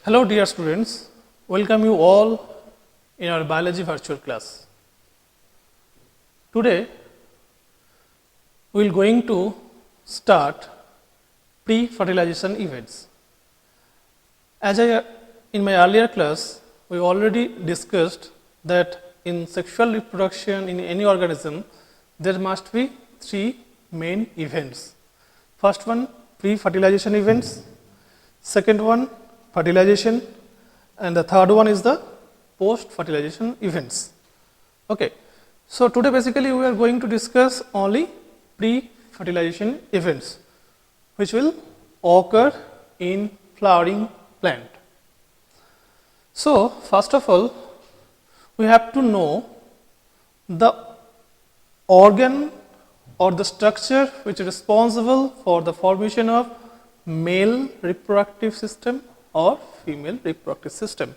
Hello dear students, welcome you all in our biology virtual class. Today we will going to start pre-fertilization events. In my earlier class, we already discussed that in sexual reproduction in any organism, there must be three main events. First one, pre-fertilization events. Second one, fertilization, and the third one is the post-fertilization events. Okay, so today basically we are going to discuss only pre-fertilization events which will occur in flowering plant. So first of all, we have to know the organ or the structure which is responsible for the formation of male reproductive system or female reproductive system.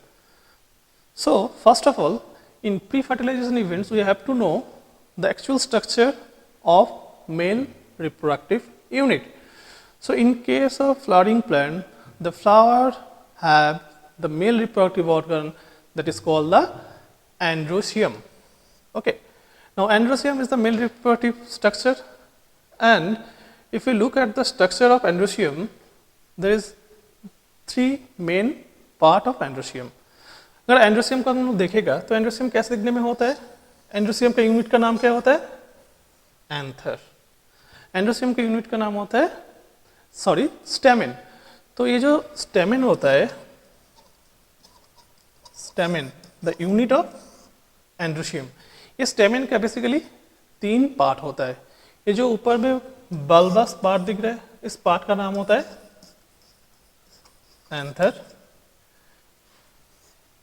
So first of all, in pre-fertilization events, we have to know the actual structure of male reproductive unit. So in case of flowering plant, the flower have the male reproductive organ that is called the androecium. Okay. Now androecium is the male reproductive structure, and if we look at the structure of androecium, there is three main part of androecium. अगर androecium को हम लोग देखेगा तो androecium कैसे दिखने में होता है? एंड्रोसियम का यूनिट का नाम क्या होता है? एंथर. एंड्रोसियम के यूनिट का नाम होता है स्टेमेन. तो ये जो स्टेमेन होता है, stamen the unit of androecium, ये स्टेमेन का बेसिकली तीन पार्ट होता है. ये जो ऊपर में बल्बस पार्ट दिख रहा है, इस पार्ट का नाम होता है एंथर.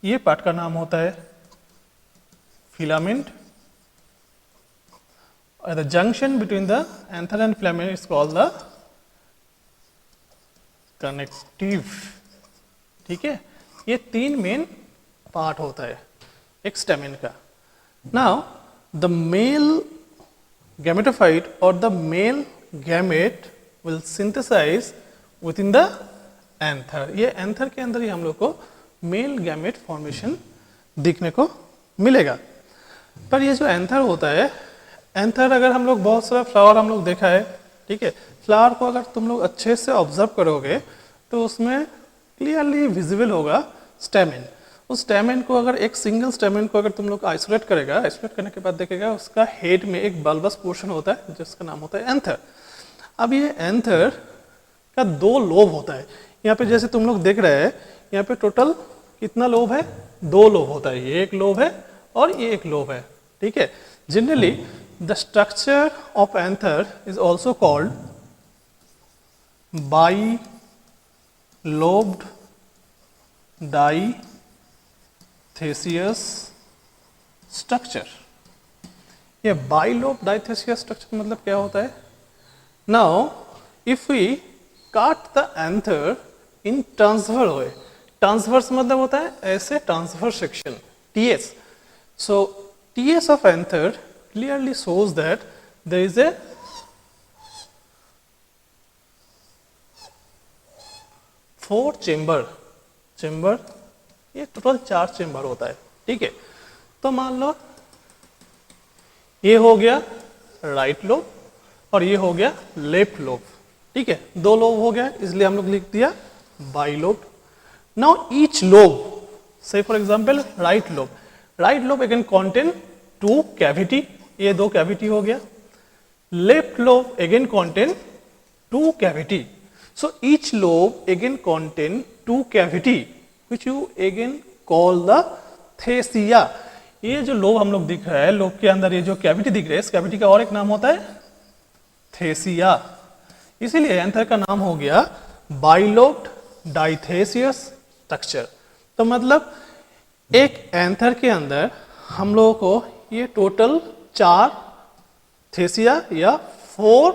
ये पार्ट का नाम होता है filament. The junction between the anther and filament is called the connective. ठीक है, ये तीन मेन पार्ट होता है एक स्टेमेन का. Now the male gametophyte or the male gamete will synthesize within the anther. ये एंथर के अंदर ही हम लोग को मेल गैमेट फॉर्मेशन दिखने को मिलेगा. पर ये जो एंथर होता है, एंथर अगर हम लोग बहुत सारा फ्लावर हम लोग देखा है, ठीक है, फ्लावर को अगर तुम लोग अच्छे से ऑब्जर्व करोगे तो उसमें क्लियरली विजिबल होगा स्टेमेन. उस स्टेमेन को अगर एक सिंगल स्टेमेन को अगर तुम लोग आइसोलेट करेगा, आइसोलेट करने के बाद देखेगा उसका हेड में एक बल्बस पोर्शन होता है जिसका नाम होता है एंथर. अब ये एंथर का दो लोब होता है. यहाँ पे जैसे तुम लोग देख रहे हैं, यहाँ पे टोटल कितना लोब है? दो लोब होता है. ये एक लोब है और ये एक लोब है. ठीक है, generally the structure of anther is also called bilobed dithecous structure. ये बाइलोब डाइथेसियस स्ट्रक्चर मतलब क्या होता है? Now if we cut the anther in transfer way, transverse मतलब होता है ऐसे transfer section, TS. So TS of anther clearly shows that there is a four chamber. ये टोटल 4 चेंबर होता है. ठीक है, तो मान लो ये हो गया राइट लोब और ये हो गया लेफ्ट लोब. ठीक है, दो लोब हो गया, इसलिए हम लोग लिख दिया बाइलोब. नाउ ईच लोब, से for example right lobe again contain 2 cavity, ये 2 कैविटी हो गया. Left lobe again contain 2 cavity. So each lobe again contain 2 cavity which you again call the thesia. ये जो लोब हम लोग दिख रहा है, लोब के अंदर ये जो कैविटी दिख रहा है, इस कैविटी का और एक नाम होता है थेसिया. इसीलिए एंथर का नाम हो गया बाइलोब्ड डाइथेसियस स्ट्रक्चर. तो मतलब एक एंथर के अंदर हम लोगों को ये टोटल 4 थेसिया या 4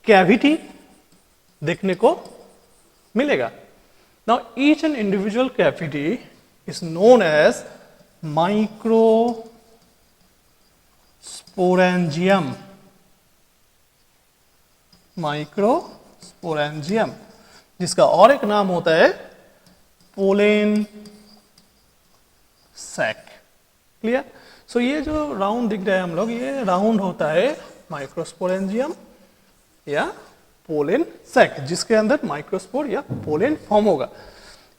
कैविटी देखने को मिलेगा. Now each and individual cavity is known as microsporangium. Microsporangium, जिसका और एक नाम होता है पोलेन सैक। क्लियर? सो ये जो राउंड दिख रहा है हम लोग, ये राउंड होता है माइक्रोस्पोरेंजियम या पोलेन सैक, जिसके अंदर माइक्रोस्पोर या पोलेन फॉर्म होगा।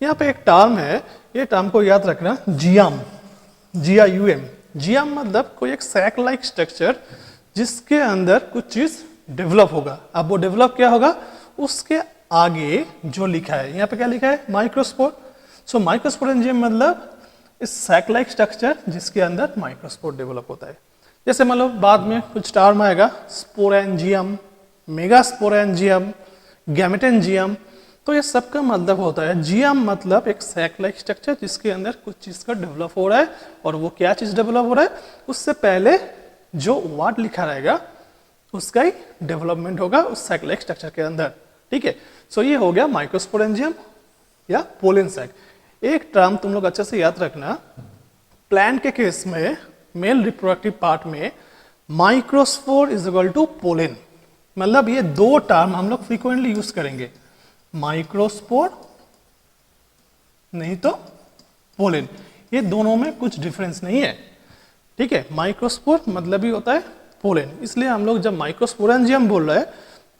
यहाँ पे एक टर्म है, ये टर्म को याद रखना, जियाम, GIUM। जियाम मतलब कोई एक सैक लाइक स्ट्रक्चर जिसके अंदर कुछ चीज डेवलप होगा। अब वो डेवलप क्या होगा, उसके आगे जो लिखा है, यहाँ पे क्या लिखा है, माइक्रोस्पोर। सो माइक्रोस्पोरेंजियम मतलब इस सैक लाइक स्ट्रक्चर जिसके अंदर माइक्रोस्पोर डेवलप होता है। जैसे मान लो बाद में कुछ टर्म आएगा, स्पोरेंजियम, मेगास्पोरेंजियम, गैमेटेंजियम, तो ये सबका मतलब होता है, जियम मतलब एक सैक लाइक स्ट्रक्चर जिसके अंदर कुछ चीज का डेवलप हो रहा है, और वो क्या चीज डेवलप हो रहा है, उससे पहले जो वर्ड लिखा रहेगा उसका ही डेवलपमेंट होगा उस सैक लाइक स्ट्रक्चर के अंदर। ठीक है, सो ये हो गया माइक्रोस्पोरेंजियम या पोलेन सैक। एक टर्म तुम लोग अच्छे से याद रखना, प्लांट के केस में मेल रिप्रोडक्टिव पार्ट में microspore is equal to pollen, मतलब ये दो टर्म हम लोग फ्रीक्वेंटली यूज करेंगे, माइक्रोस्पोर नहीं तो पोलेन, ये दोनों में कुछ डिफरेंस नहीं है। ठीक है, माइक्रोस्पोर मतलब ही होता है पोलेन, इसलिए हम लोग जब माइक्रोस्पोरेंजियम बोल रहे हैं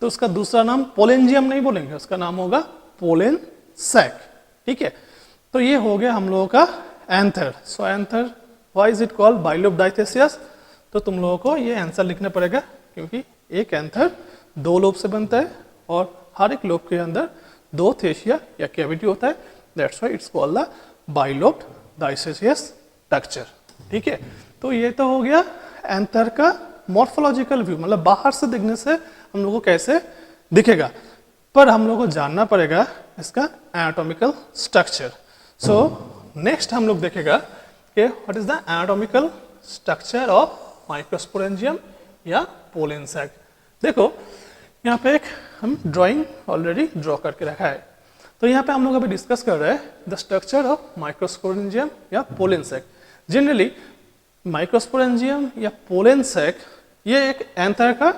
तो उसका दूसरा नाम पोलेंजियम नहीं बोलेंगे, उसका नाम होगा पोलेन सैक। ठीक है, तो ये हो गया हम लोगों का anther. So anther, why is it called bilobe dithecous, तो तुम लोगों को ये आंसर लिखना पड़ेगा, क्योंकि एक एंथर दो लोब से बनता है और हर एक लोब के अंदर दो थेसिया या कैविटी होता है, that's why it's called the bilobe dithecous structure. ठीक है, तो ये तो हो गया एंथर का मॉर्फोलॉजिकल व्यू, मतलब बाहर से देखने से हम लोगों को कैसे दिखेगा, पर हम लोगों को जानना पड़ेगा इसका एनाटॉमिकल स्ट्रक्चर। सो नेक्स्ट हम लोग देखेगा कि what is the anatomical structure of microsporangium या पोलेन सैक। देखो यहाँ पे एक हम ड्राइंग ऑलरेडी ड्रॉ करके रखा है, तो यहाँ पे हम लोग अभी डिस्कस कर रहे हैं द स्ट्रक्चर ऑफ माइक्रोस्पोरेंजियम या पोलेन सैक। जनरली माइक्रोस्पोरेंजियम या पोलेन सैक ये एक एंथर का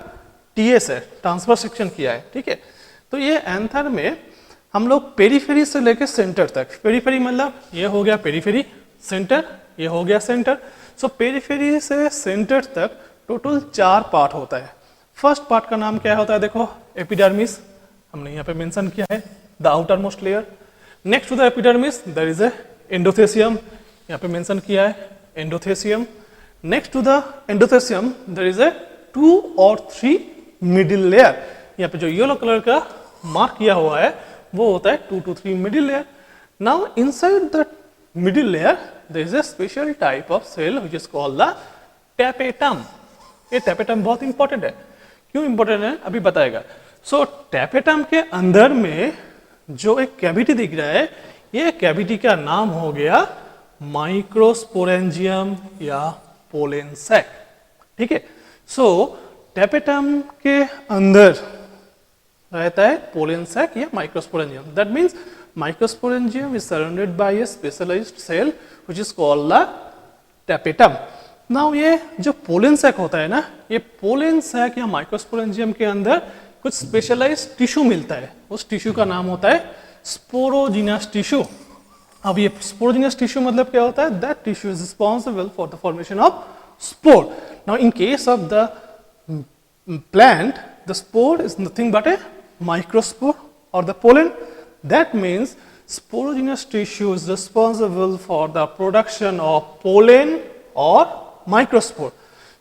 TS है, ट्रांसफर सेक्शन किया है। ठीक है, तो ये एंथर में हम लोग पेरीफेरी से लेकर सेंटर तक, पेरीफेरी मतलब ये हो गया पेरीफेरी, सेंटर ये हो गया सेंटर, सो पेरीफेरी से सेंटर तक टोटल 4 पार्ट होता है। फर्स्ट पार्ट का नाम क्या होता है, देखो एपिडर्मिस, हमने यहाँ पे मेंशन किया है, the outermost layer. Next to the epidermis there is a endothecium, यहाँ पे मेंशन किया है endothecium. Next to the endothecium there is a 2 or 3 middle layer, यहाँ पे जो येलो कलर का मार्क किया हुआ है वो होता है 2 to 3 middle layer. Now inside the middle layer there is a special type of cell which is called the tapetum. ये टैपेटम बहुत इंपॉर्टेंट है, क्यों इंपॉर्टेंट है अभी बताएगा। सो टैपेटम के अंदर में जो एक कैविटी दिख रहा है, ये कैविटी का नाम हो गया माइक्रोस्पोरेंजियम या पोलेन सैक। ठीक है, सो टैपेटम के अंदर रहता है पोलेन सैक या microsporangium. That means microsporangium is surrounded by a specialised cell which is called the tapetum. Now ये जो पोलेन सैक होता है ना, ये पोलेन सैक या माइक्रोस्पोरेंजियम के अंदर कुछ स्पेशलाइज्ड टिश्यू मिलता है, उस टिश्यू का नाम होता है स्पोरोजिनस टिश्यू। अब ये स्पोरोजिनस टिश्यू मतलब क्या होता है, that tissue is responsible for the formation of spore. Now in case of the plant, the spore is nothing but a microspore or the pollen. That means sporogenous tissue is responsible for the production of pollen or microspore.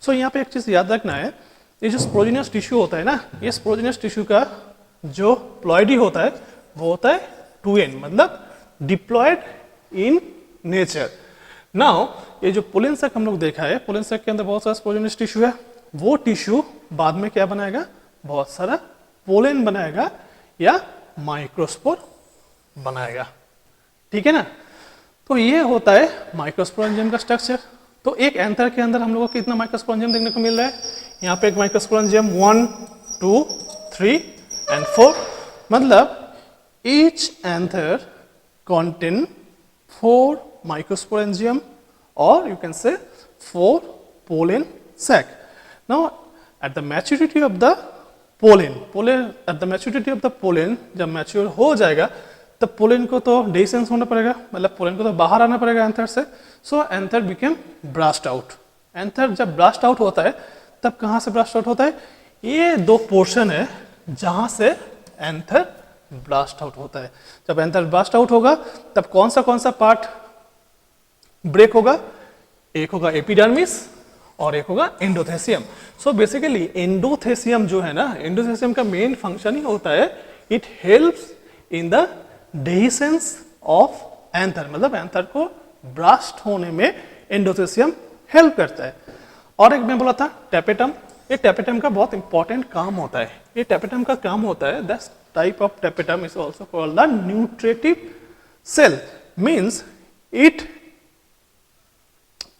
So यहाँ पे एक चीज याद रखना है, ये जो sporogenous tissue होता है ना, ये sporogenous tissue का जो ploidy होता है वो होता है 2n, मतलब diploid in nature. Now ये जो पोलेन सैक हम लोग देखा है, पोलेन सैक के अंदर बहुत सारा स्पोरोजिनस टिश्यू है, वो टिश्यू बाद में क्या बनाएगा, बहुत सारा पोलेन बनाएगा या माइक्रोस्पोर बनाएगा। ठीक है ना, तो ये होता है माइक्रोस्पोरेंजियम का स्ट्रक्चर। तो एक एंथर के अंदर हम लोगों को कितना माइक्रोस्पोरेंजियम देखने को मिल रहा है, यहाँ पे एक माइक्रोस्पोरेंजियम 1, 2, 3 and 4, मतलब each anther contain 4 microsporangium or you can say 4 pollen sac. Now at the maturity of the pollen, at the maturity of the pollen जब मैच्योर हो जाएगा तब पोलन को तो डेhiscence होना पड़ेगा, मतलब पोलन को तो बाहर आना पड़ेगा एंथर से. So anther became burst out. Anther जब ब्रास्ट आउट होता है तब कहाँ से ब्रास्ट आउट होता है? ये दो पोर्शन है जहाँ से एंथर ब्रास्ट आउट होता है. जब एंथर ब्रास्ट आउट होगा तब कौन सा पार्ट ब्रेक होगा? एक होगा एपिडर्मिस और एक होगा एंडोथेसियम. सो बेसिकली एंडोथेसियम जो है ना, एंडोथेसियम का मेन फंक्शन ही होता है, it helps in the dehiscence of anther, मतलब एंथर को ब्रास्ट होने में एंडोथेसियम हेल्प करता है. और एक मैं बोला था टेपेटम. ये टेपेटम का बहुत इंपॉर्टेंट काम होता है. ये टेपेटम का काम होता है, that type of tapetum is also called the nutritive cell. Means it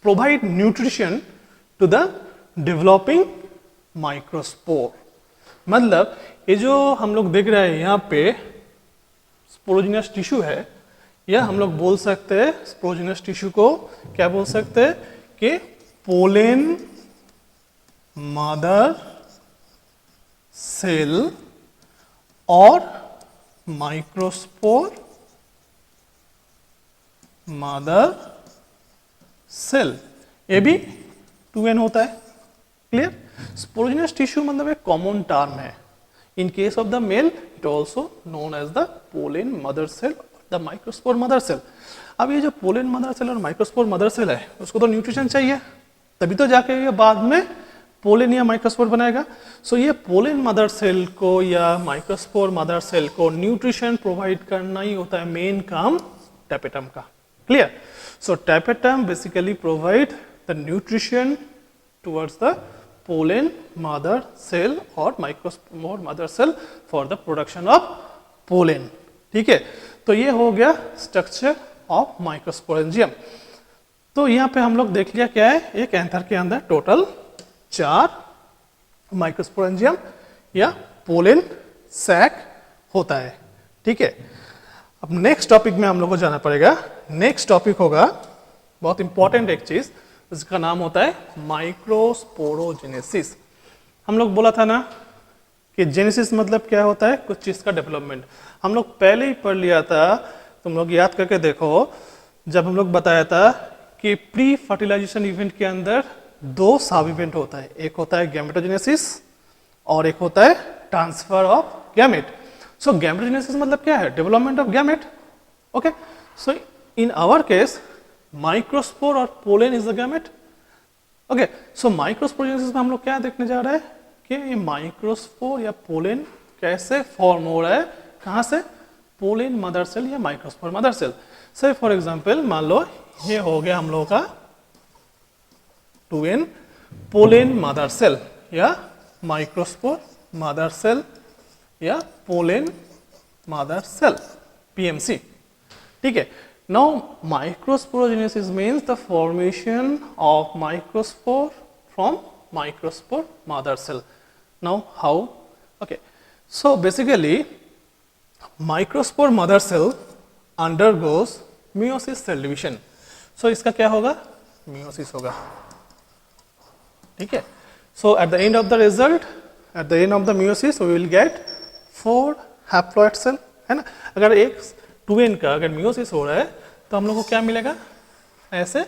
provide nutrition to the developing microspore. मतलब ये जो हम लोग देख रहे हैं यहाँ पे स्पोरोजिनस टिश्यू है, या हम लोग बोल सकते हैं स्पोरोजिनस टिश्यू को क्या बोल सकते हैं कि पोलेन मदर सेल और माइक्रोस्पोर मदर सेल. ये भी 2n होता है. क्लियर? स्पोरोजिनस टिश्यू मतलब एक कॉमन टर्म है. In case of the male it also known as the pollen mother cell, the microspore mother cell. अब ये जो पोलेन मदर सेल और माइक्रोस्पोर मदर सेल है उसको तो न्यूट्रिशन चाहिए, तभी तो जाके ये बाद में पोलेन या माइक्रोस्पोर बनाएगा. सो ये पोलेन मदर सेल को या माइक्रोस्पोर मदर सेल को न्यूट्रिशन प्रोवाइड करना ही होता है मेन काम टेपेटम का. Clear? So tapetum basically provide the nutrition towards the pollen mother cell और microspore mother cell for the production of pollen. ठीक है, तो ये हो गया स्ट्रक्चर ऑफ माइक्रोस्पोरेंजियम. तो यहाँ पे हम लोग देख लिया क्या है, एक एंथर के अंदर टोटल 4 माइक्रोस्पोरेंजियम या पोलेन सैक होता है. ठीक है, अब नेक्स्ट टॉपिक में हम लोग को जाना पड़ेगा. नेक्स्ट टॉपिक होगा बहुत इंपॉर्टेंट एक चीज, इसका नाम होता है माइक्रोस्पोरोजेनेसिस. हम लोग बोला था ना कि जेनेसिस मतलब क्या होता है, कुछ चीज का डेवलपमेंट. हम लोग पहले ही पढ़ लिया था, तुम लोग याद करके देखो, जब हम लोग बताया था कि प्री फर्टिलाइजेशन इवेंट के अंदर 2 सब इवेंट होता है. एक होता है गैमेटोजेनेसिस और एक होता है transfer of gamete. So gametogenesis मतलब क्या है? Development of gamete. Okay, so in our case microspore और pollen is the gamete. Okay, so microsporogenesis में हम लोग क्या देखने जा रहे हैं कि ये माइक्रोस्पोर या पोलेन कैसे फॉर्म हो रहा है, कहाँ से? पोलेन मदर सेल या माइक्रोस्पोर मदर सेल. से फॉर एग्जांपल मान लो ये हो गया हम लोगों का 2n पोलेन मदर सेल या माइक्रोस्पोर मदर सेल या पोलेन मदर सेल, PMC. ठीक है. Now microsporogenesis means the formation of microspore from microspore mother cell. Now how? Okay, so basically microspore mother cell undergoes meiosis cell division. So इसका क्या होगा? meiosis होगा. ठीक है. So at the end of the result, at the end of the meiosis we will get 4 haploid cell, है ना. अगर एक 2n का अगर meiosis हो रहा है तो हम लोग को क्या मिलेगा? ऐसे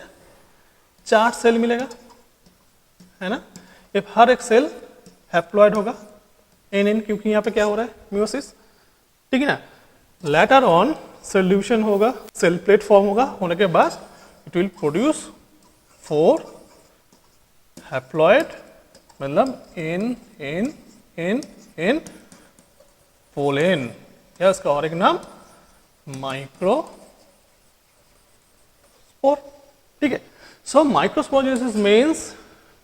4 सेल मिलेगा, है ना. if हर एक सेल हैप्लॉइड होगा NN, क्योंकि यहाँ पे क्या हो रहा है? meiosis. ठीक है ना. लेटर ऑन सेल डिविजन होगा, सेल प्लेट फॉर्म होगा, होने के बाद इट विल प्रोड्यूस 4 हैप्लॉइड, मतलब N पोलेन, या इसका और एक नाम माइक्रोस्पोर. ठीक है. So microsporogenesis means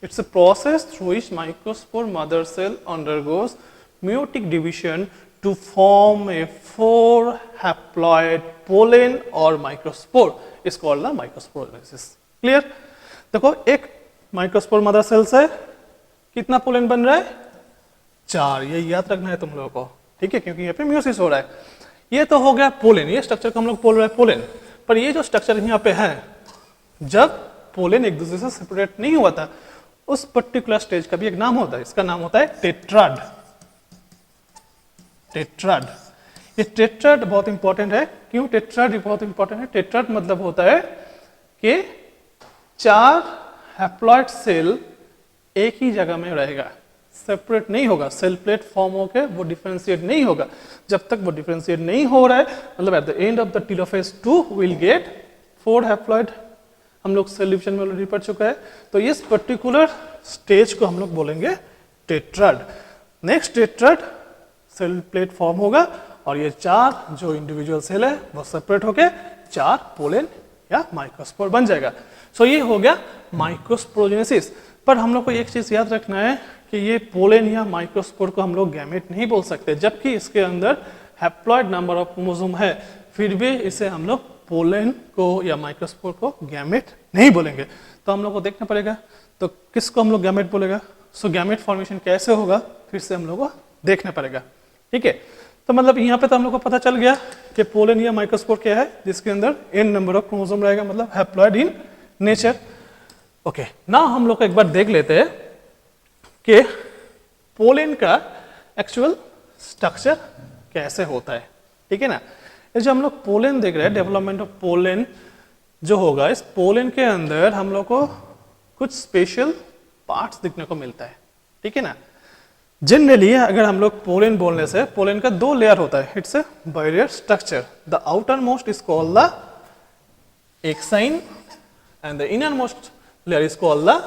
it's a process through which microspore mother cell undergoes meiotic division to form a 4 haploid pollen or microspore. is called the microsporogenesis. Clear? देखो एक माइक्रोस्पोर मदर सेल से कितना पोलेन बन रहा है? 4. ये याद रखना है तुम लोगों को. ठीक है, क्योंकि यहाँ पे म्यूसिस हो रहा है. ये तो हो गया पोलेन, ये स्ट्रक्चर को हम लोग बोल रहे हैं पोलेन. पर ये जो स्ट्रक्चर यहाँ पे है, जब पोलेन एक दूसरे से सेपरेट नहीं हुआ था, उस पर्टिकुलर स्टेज का भी एक नाम होता है. इसका नाम होता है टेट्राड. टेट्राड. ये टेट्राड बहुत इंपॉर्टेंट है। क्यों टेट्राड बहुत इंपॉर्टेंट है? टेट्राड मतलब होता है कि 4 हैप्लॉइड सेल एक ही जगह में रहेगा, सेपरेट नहीं होगा, सेल प्लेट फॉर्म होकर वो डिफरेंशिएट नहीं होगा। जब तक वो डिफरेंशिएट नहीं हो रहा है, मतलब eight the end of the telophase 2 will get 4 haploid. हम लोग सेल डिवीजन में ऑलरेडी पढ़ चुका है। तो इस पर्टिकुलर स्टेज को हम लोग बोलेंगे tetrad. Next tetrad cell plate form होगा और ये 4 जो इंडिविजुअल सेल है वो सेपरेट होके 4 पोलेन या माइक्रोस्पोर बन जाएगा। सो ये हो गया माइक्रोस्पोरोजेनेसिस। पर हम लोग को एक चीज याद रखना है कि ये पोलेन या माइक्रोस्पोर को हम लोग गैमेट नहीं बोल सकते, जबकि इसके अंदर हैप्लॉइड नंबर ऑफ क्रोमोसोम है, फिर भी इसे हम लोग पोलेन को या माइक्रोस्पोर को गैमेट नहीं बोलेंगे। तो हम लोग को देखना पड़ेगा तो किसको हम लोग गैमेट बोलेगा। सो गैमेट फॉर्मेशन कैसे होगा फिर से हम लोग को देखना पड़ेगा। ठीक है, तो मतलब यहाँ पे तो हम लोग को पता चल गया कि पोलेन या माइक्रोस्पोर क्या है, जिसके अंदर n नंबर ऑफ क्रोमोसोम रहेगा, मतलब हैप्लॉइड इन नेचर। ओके, ना हम लोग एक बार देख लेते हैं कि पोलेन का एक्चुअल स्ट्रक्चर कैसे होता है। ठीक है ना, ये जो हम लोग पोलेन देख रहे हैं, डेवलपमेंट ऑफ पोलेन जो होगा, इस पोलेन के अंदर हम लोग को कुछ स्पेशल पार्ट्स दिखने को मिलता है। ठीक है ना, जनरली अगर हम लोग पोलेन बोलने से, पोलेन का 2 लेयर होता है, it's a bilayer structure. The outer most is called the exine and the inner most layer is called the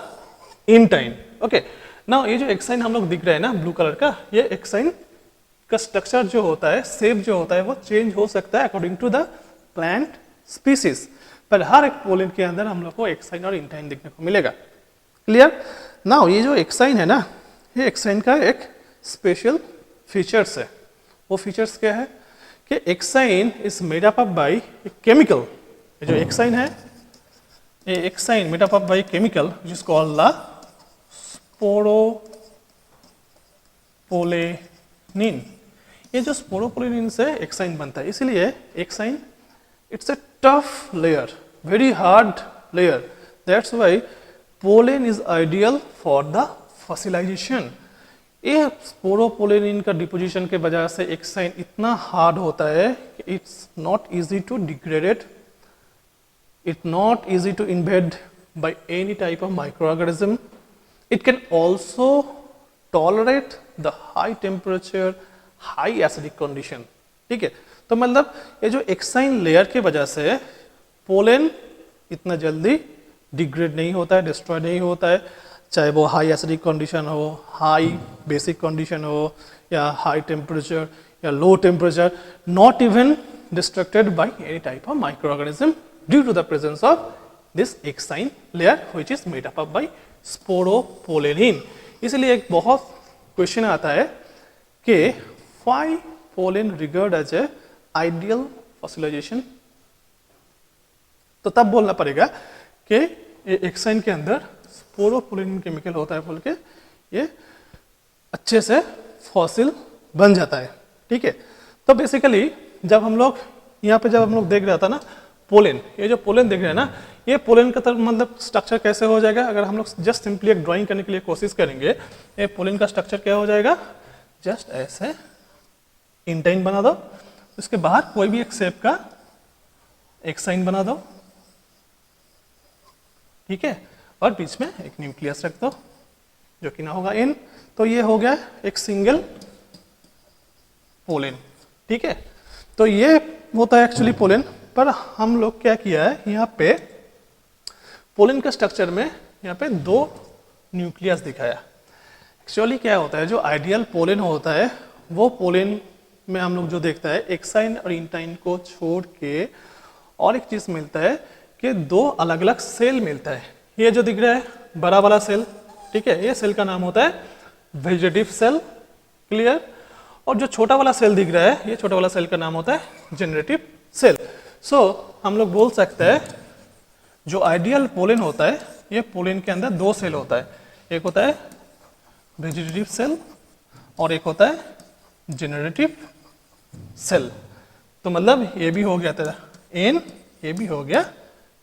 intine. Okay, now ये जो एक्साइन हम लोग दिख रहा है ना ब्लू कलर का, ये एक्साइन का स्ट्रक्चर जो होता है, शेप जो होता है, वो चेंज हो सकता है according to the plant species, पर हर एक पोलेन के अंदर हम लोग को एक्साइन और इंटाइन देखने को मिलेगा। क्लियर? नाउ ये जो एक्साइन है ना, ये एक्साइन का एक स्पेशल फीचर्स है। वो फीचर्स क्या है कि exine is made up by a chemical. ये जो एक्साइन है, ये exine made up by chemical which is called the sporopollenin. ये जो स्पोरोपोलेनिन से एक्साइन बनता है, इसलिए exine it's a tough layer, very hard layer. That's why pollen is ideal for the fossilisation. ये स्पोरोपोलेनिन का डिपोजिशन के वजह से एक्साइन इतना हार्ड होता है कि it's not easy to degraded, it's not easy to invade by any type of microorganism. It can also tolerate the high temperature, high acidic condition. ठीक है, तो मतलब ये जो एक्साइन लेयर के वजह से पोलेन इतना जल्दी डिग्रेड नहीं होता है, डिस्ट्रॉय नहीं होता है, चाहे वो हाई एसिडिक कंडीशन हो, हाई बेसिक कंडीशन हो, या हाई टेम्परेचर या low temperature, not even destructed by any type of microorganism due to the presence of this exine layer which is made up by sporopollenin. इसलिए एक बहुत question आता है कि why pollen regard as a ideal fossilisation. तो तब बोलना पड़ेगा कि एक्साइन के अंदर स्पोरोपोलेनिन केमिकल होता है बोल के ये अच्छे से फॉसिल बन जाता है। ठीक है, तो बेसिकली जब हम लोग यहाँ पे जब हम लोग देख रहा था ना पोलेन, ये जो पोलेन देख रहे हैं ना, ये पोलेन का मतलब स्ट्रक्चर कैसे हो जाएगा। अगर हम लोग जस्ट सिंपली एक ड्राइंग करने के लिए कोशिश करेंगे, ये पोलेन का स्ट्रक्चर क्या हो जाएगा, जस्ट ऐसे इंटाइन बना दो, उसके बाहर कोई भी एक शेप का एक्साइन बना दो। ठीक है, और बीच में एक न्यूक्लियस रख दो जो कि ना होगा एन, तो ये हो गया एक सिंगल पोलेन। ठीक है, तो ये होता है एक्चुअली पोलेन। पर हम लोग क्या किया है, यहाँ पे पोलेन के स्ट्रक्चर में यहाँ पे 2 न्यूक्लियस दिखाया। एक्चुअली क्या होता है, जो आइडियल पोलेन होता है वो पोलेन में हम लोग जो देखता है एक्साइन और इंटाइन को छोड़ के और एक चीज मिलता है कि 2 अलग अलग सेल मिलता है। ये जो दिख रहा है बड़ा वाला सेल, ठीक है, ये सेल का नाम होता है वेजिटेटिव सेल। क्लियर? और जो छोटा वाला सेल दिख रहा है, ये छोटा वाला सेल का नाम होता है जनरेटिव सेल। सो हम लोग बोल सकते हैं जो आइडियल पोलेन होता है, ये पोलेन के अंदर 2 सेल होता है, एक होता है वेजिटेटिव सेल और एक होता है जनरेटिव सेल। तो मतलब ये भी हो गया तेरा एन, ये भी हो गया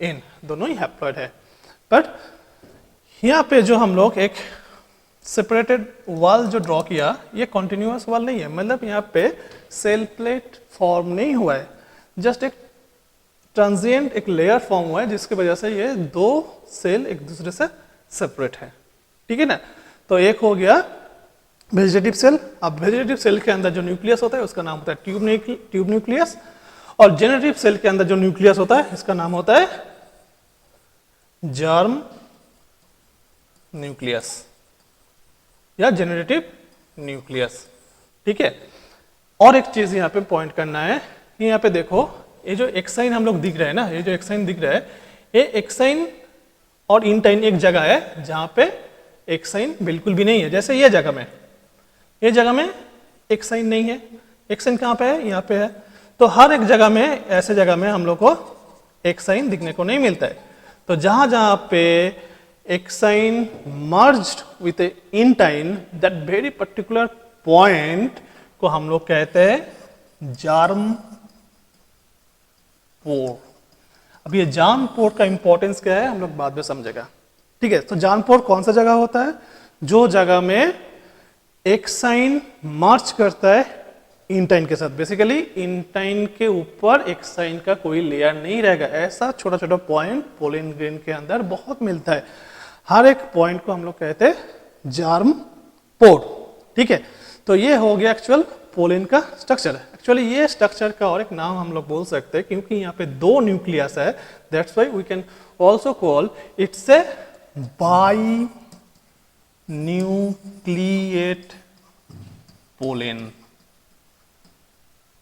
एन, दोनों ही हैप्लॉइड है। बट यहाँ पे जो हम लोग एक सेपरेटेड वॉल जो ड्रॉ किया ये कॉन्टिन्यूअस वॉल नहीं है, मतलब यहाँ पे सेल प्लेट फॉर्म नहीं हुआ है, जस्ट एक ट्रांजिएंट एक लेयर फॉर्म हुआ है जिसकी वजह से ये दो सेल एक दूसरे से सेपरेट है, ठीक है ना। तो एक हो गया वेजिटेटिव सेल। अब वेजिटेटिव सेल के अंदर जो न्यूक्लियस होता है उसका नाम होता है ट्यूब न्यूक्लियस, और जेनेरेटिव सेल के अंदर जो न्यूक्लियस होता है इसका नाम होता है जर्म न्यूक्लियस या जेनेरेटिव न्यूक्लियस, ठीक है। और एक चीज यहाँ पे पॉइंट करना है कि यहाँ पे देखो ये जो एक्साइन हम लोग दिख रहा है ना, ये जो एक्साइन दिख रहा है ये एक्साइन और इंटाइन एक जगह है जहाँ पे एक्साइन बिल्कुल भी नहीं है। जैसे ये जगह में एक्साइन नहीं है, एक्साइन कहाँ पे है, यहाँ पे है। तो हर एक जगह में, ऐसे जगह में हम लोग को एक्साइन दिखने को नहीं मिलता है। तो जहां जहां पे exine merged with intine, that very particular point को हम लोग कहते हैं जार्म पोर। अब ये जार्म पोर का इंपॉर्टेंस क्या है हम लोग बाद में समझेगा, ठीक है। तो जार्म पोर कौन सा जगह होता है, जो जगह में एक्साइन मर्ज करता है इंटाइन के साथ। बेसिकली इंटाइन के ऊपर एक्साइन का कोई लेयर नहीं रहेगा। ऐसा छोटा छोटा पॉइंट पोलिन ग्रेन के अंदर बहुत मिलता है। हर एक पॉइंट को हम लोग कहते हैं जार्म पोर, ठीक है। तो ये हो गया एक्चुअल पोलिन का स्ट्रक्चर। एक्चुअली ये स्ट्रक्चर का और एक नाम हम लोग बोल सकते हैं, क्योंकि यहाँ पे दो न्यूक्लियस है, that's why we can also call it's a binucleate pollen.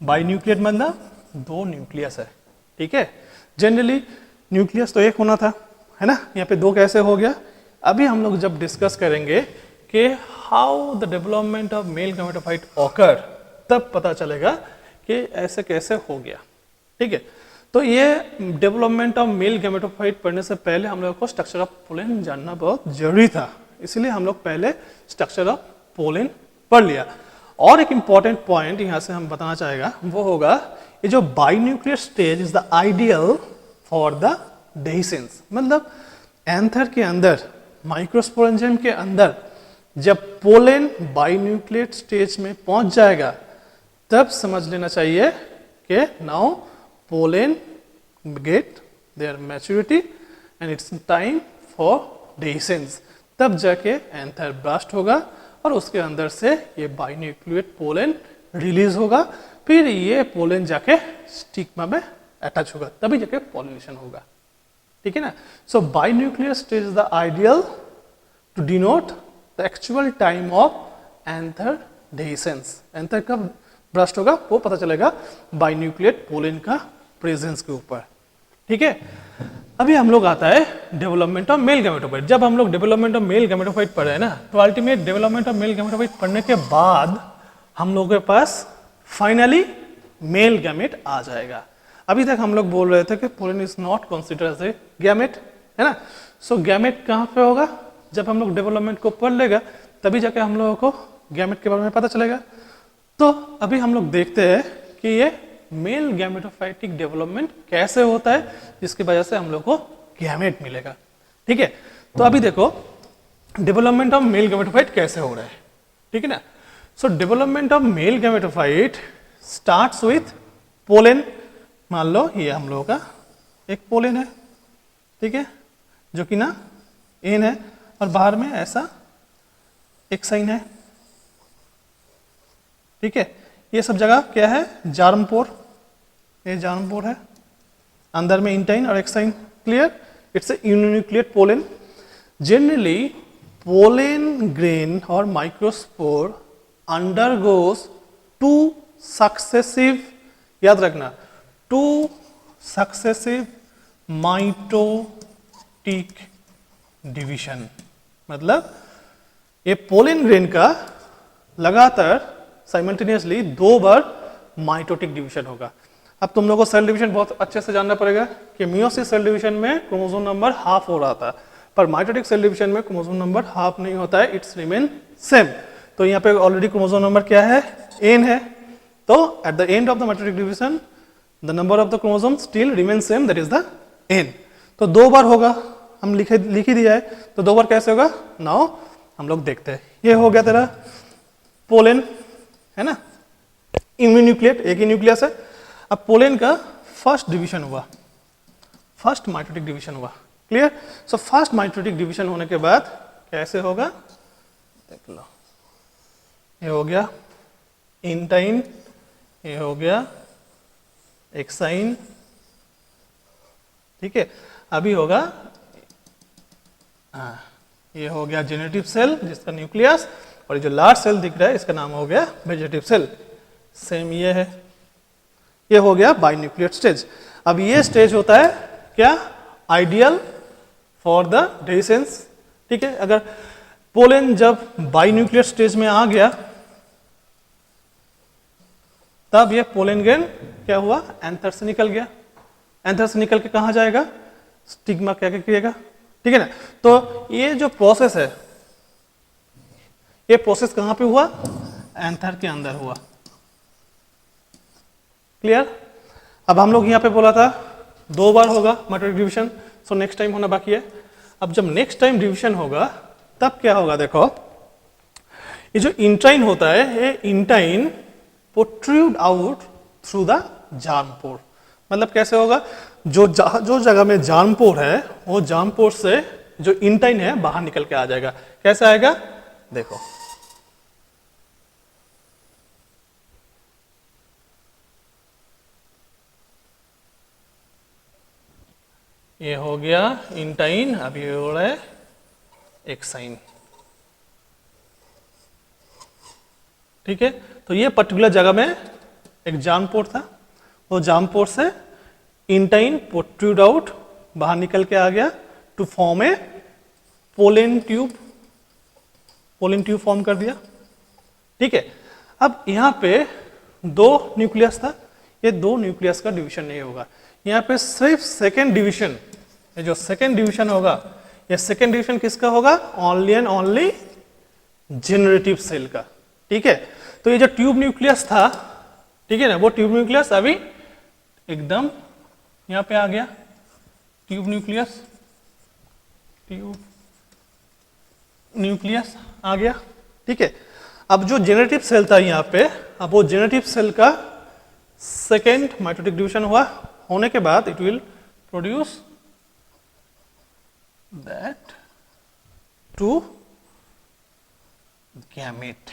Binucleate मतलब दो न्यूक्लियस है, ठीक है। जनरली न्यूक्लियस तो एक होना था, है ना, यहाँ पे दो कैसे हो गया। अभी हम लोग जब डिस्कस करेंगे कि how the development of male gametophyte occur, तब पता चलेगा कि ऐसे कैसे हो गया, ठीक है। तो ये डेवलपमेंट ऑफ मेल गैमेटोफाइट पढ़ने से पहले हम लोग को स्ट्रक्चर ऑफ पोलिन जानना बहुत जरूरी था, इसलिए हम लोग पहले स्ट्रक्चर ऑफ पोलिन पढ़ लिया। और एक इंपॉर्टेंट पॉइंट यहां से हम बताना चाहेगा वो होगा ये जो binuclear stage is the ideal for the dehiscence. मतलब एंथर के अंदर, माइक्रोस्पोरेंजियम के अंदर जब पोलेन बाइन्यूक्लियर स्टेज में पहुंच जाएगा तब समझ लेना चाहिए कि now pollen get their maturity and it's time for dehiscence. तब जाके एंथर ब्रास्ट होगा और उसके अंदर से ये बाइन्यूक्लिएट पोलेन रिलीज होगा, फिर ये पोलेन जाके स्टिग्मा में अटैच होगा, तभी जाके पॉलिनेशन होगा, ठीक है ना। So binuclear stage is the ideal to denote the actual time of anther dehiscence. Anther कब ब्रस्ट होगा वो पता चलेगा बाइन्यूक्लिएट पोलेन का प्रेजेंस के ऊपर, ठीक है। अभी हम लोग आता है डेवलपमेंट ऑफ मेल गैमेटोफाइट। जब हम लोग डेवलपमेंट ऑफ मेल गैमेटोफाइट पढ़े हैं ना, तो ultimate development of male gametophyte पढ़ने के बाद हम लोगों के पास फाइनली मेल गैमेट आ जाएगा। अभी तक हम लोग बोल रहे थे कि pollen is not considered as a gamete, है ना। सो गैमेट कहाँ पे होगा, जब हम लोग डेवलपमेंट को पढ़ लेगा तभी जाके हम लोगों को गैमेट के बारे में पता चलेगा। तो अभी हम लोग देखते हैं कि ये मेल गैमेटोफाइटिक डेवलपमेंट कैसे होता है, जिसकी वजह से हम लोग को गैमेट मिलेगा, ठीक है। तो अभी देखो डेवलपमेंट ऑफ मेल गैमेटोफाइट कैसे हो रहा है, ठीक है ना। सो development of male gametophyte starts with pollen. मान लो ये हम लोगों का एक पोलेन है, ठीक है, जो कि ना एन है और बाहर में ऐसा एक साइन है, ठीक है। ये सब जगह क्या है, जार्म पोर, ये जार्म पोर है, अंदर में इंटाइन और exine, clear. It's a uninucleate pollen. Generally pollen grain और माइक्रोस्पोर अंडरगोस टू सक्सेसिव, याद रखना, टू सक्सेसिव माइटोटिक डिवीजन। मतलब ये पोलेन ग्रेन का लगातार साइमल्टेनियसली दो बार माइटोटिक डिवीजन होगा। अब तुम लोगों को सेल डिवीजन बहुत अच्छे से जानना पड़ेगा कि मियोसिस सेल डिवीजन में क्रोमोसोम नंबर हाफ हो रहा था, पर माइटोटिक सेल डिवीजन में क्रोमोसोम नंबर हाफ नहीं होता है, इट्स रिमेन सेम। तो यहाँ पे ऑलरेडी क्रोमोसोम नंबर क्या है, एन है। तो at the end of the mitotic division the number of the chromosome still remain same, that is the N. तो दो बार होगा, हम लिख ही दिया है, तो दो बार कैसे होगा, नाउ हम लोग देखते हैं। ये हो गया तेरा पोलेन, है ना, इम्यून्यूक्लिएट, एक ही न्यूक्लियस है। अब पोलेन का फर्स्ट डिवीजन हुआ, फर्स्ट माइटोटिक डिवीजन हुआ, clear. So first mitotic division होने के बाद कैसे होगा, देख लो, ये हो गया इंटाइन, ये हो गया एक्साइन, ठीक है। अभी होगा ये हो गया जेनेटिव सेल जिसका न्यूक्लियस, और ये जो लार्ज सेल दिख रहा है इसका नाम हो गया वेजिटेटिव सेल। सेम ये है, ये हो गया बाइन्यूक्लिएट स्टेज। अब ये स्टेज होता है क्या, आइडियल फॉर द डेसेंस, ठीक है। अगर पोलेन जब बाइन्यूक्लिएट स्टेज में आ गया तब ये पोलेन ग्रेन क्या हुआ, एंथर से निकल गया। एंथर से निकल के कहाँ जाएगा, स्टिग्मा क्या करिएगा, ठीक है ना। तो ये जो प्रोसेस है, ये प्रोसेस कहाँ पे हुआ, एंथर के अंदर हुआ, क्लियर। अब हम लोग यहाँ पे बोला था 2 बार होगा mitotic division, so next time होना बाकी है। अब जब नेक्स्ट टाइम डिवीजन होगा तब क्या होगा, देखो ये जो इंटाइन होता है, ये intine protrude out through the germ pore. मतलब कैसे होगा, जो जगह में जार्म पोर है वो जार्म पोर से जो इंटाइन है बाहर निकल के आ जाएगा। कैसे आएगा, देखो ये हो गया इंटाइन, अभी ये हो रहा है एक्साइन, ठीक है। तो ये पर्टिकुलर जगह में एक जार्म पोर था, वो जार्म पोर से इंटाइन प्रोट्रूड आउट, बाहर निकल के आ गया to form a pollen tube, pollen tube form कर दिया, ठीक है। अब यहाँ पे 2 न्यूक्लियस था, ये 2 न्यूक्लियस का डिवीजन नहीं होगा, यहाँ पे सिर्फ सेकेंड डिवीजन, ये जो सेकेंड डिवीजन होगा, ये सेकेंड डिवीजन किसका होगा, only and only generative cell का, ठीक है। तो ये जो ट्यूब न्यूक्लियस था, ठीक है ना, वो ट्यूब न्यूक्लियस अभी एकदम यहाँ पे आ गया, ट्यूब न्यूक्लियस, ट्यूब न्यूक्लियस आ गया, ठीक है। अब जो जेनेटिव सेल था यहाँ पे, अब वो जेनेटिव सेल का सेकेंड माइटोटिक डिवीजन हुआ, होने के बाद it will produce that 2 gamete.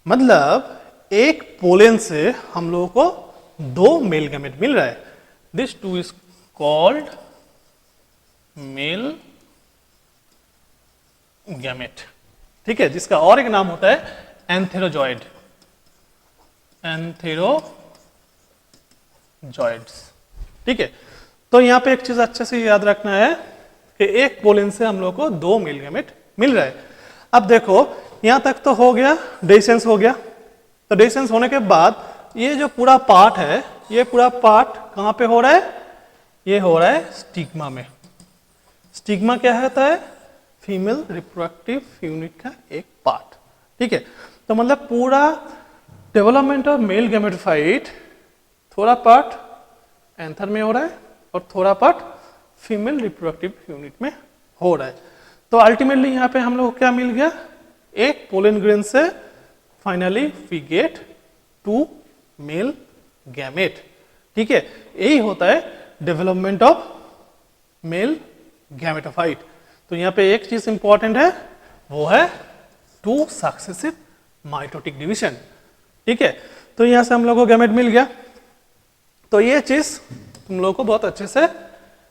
मतलब एक पोलेन से हम लोगों को 2 मेल गैमेट मिल रहा है। This 2 is called male gamete, ठीक है, जिसका और एक नाम होता है एंथेरोजॉइड, एंथेरोजॉइड्स, ठीक है। तो यहां पे एक चीज अच्छे से याद रखना है कि एक पोलेन से हम लोग को 2 मेल गैमेट मिल रहा है। अब देखो यहां तक तो हो गया, डेसेंस हो गया। तो डेसेंस होने के बाद ये जो पूरा पार्ट है, ये पूरा पार्ट कहां पे हो रहा है, ये हो रहा है स्टिग्मा में। स्टिग्मा क्या होता है, फीमेल रिप्रोडक्टिव यूनिट का एक पार्ट, ठीक है। तो मतलब पूरा डेवलपमेंट ऑफ मेल गैमेटोफाइट थोड़ा पार्ट एंथर में हो रहा है और थोड़ा पार्ट फीमेल रिप्रोडक्टिव यूनिट में हो रहा है। तो अल्टीमेटली यहाँ पे हम लोग को क्या मिल गया, एक पोलेन ग्रेन से finally we get 2 male gamete, ठीक है। यही होता है डेवलपमेंट ऑफ मेल गैमेटोफाइट। तो यहाँ पे एक चीज इंपॉर्टेंट है, वो है 2 सक्सेसिव माइटोटिक डिवीजन, ठीक है। तो यहाँ से हम लोग को गैमेट मिल गया। तो ये चीज तुम लोगों को बहुत अच्छे से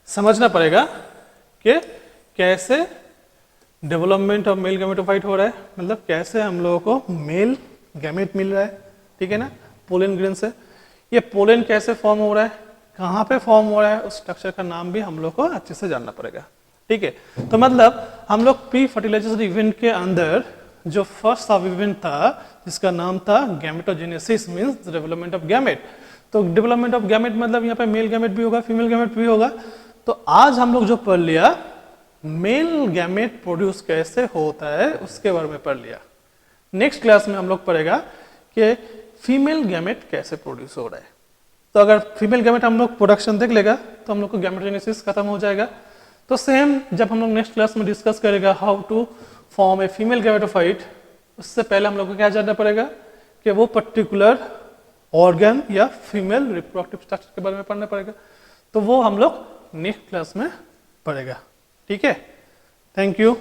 समझना पड़ेगा कि कैसे डेवलपमेंट ऑफ मेल गैमेटोफाइट हो रहा है, मतलब कैसे हम लोगों को मेल गैमेट मिल रहा है, ठीक है ना, पोलेन ग्रेन से। ये पोलेन कैसे फॉर्म हो रहा है, कहाँ पे फॉर्म हो रहा है, उस स्ट्रक्चर का नाम भी हम लोग को अच्छे से जानना पड़ेगा, ठीक है। तो मतलब हम लोग प्री फर्टिलाइजेशन इवेंट के अंदर जो फर्स्ट सब इवेंट था जिसका नाम था gametogenesis, means development of gamete. तो डेवलपमेंट ऑफ गैमेट मतलब यहाँ पे मेल गैमेट भी होगा, फीमेल गैमेट भी होगा। तो आज हम लोग जो पढ़ लिया मेल गैमेट प्रोड्यूस कैसे होता है उसके बारे में पढ़ लिया। नेक्स्ट क्लास में हम लोग पढ़ेगा कि फीमेल गैमेट कैसे प्रोड्यूस हो रहा है। तो अगर फीमेल गैमेट हम लोग प्रोडक्शन देख लेगा तो हम लोग को गैमेटोजेनेसिस खत्म हो जाएगा। तो सेम जब हम लोग नेक्स्ट क्लास में डिस्कस करेगा how to form a female gametophyte, उससे पहले हम लोग को क्या जानना पड़ेगा कि वो पर्टिकुलर ऑर्गन या फीमेल रिप्रोडक्टिव स्ट्रक्चर के बारे में पढ़ना पड़ेगा। तो वो हम लोग नेक्स्ट क्लास में पढ़ेगा। ठीक है, थैंक यू।